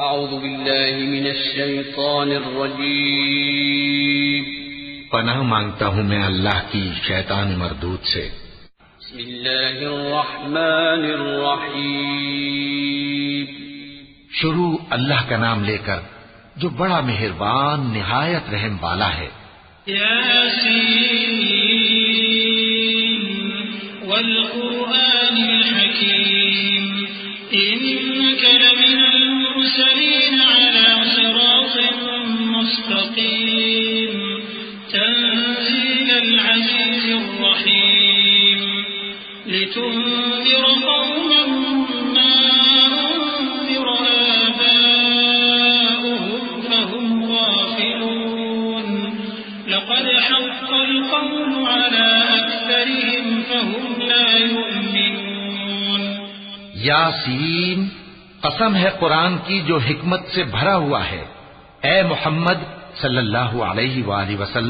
اعوذ باللہ من الشیطان الرجیم پناہ مانگتا ہوں میں اللہ کی شیطان مردود سے. بسم اللہ الرحمن الرحیم. شروع اللہ کا نام لے کر جو بڑا مہربان نہایت رحم والا ہے. یاسین والقرآن الحکیم انک لمن المرسلین علی صراط مستقیم تنزیل العزیز الرحیم لتنذر قوما ما انذر آباؤهم فهم غافلون لقد حق القول على أكثرهم فهم لا يؤمنون. یاسین قسم ہے قرآن کی جو حکمت سے بھرا ہوا ہے. اے محمد صلی اللہ علیہ وآلہ وسلم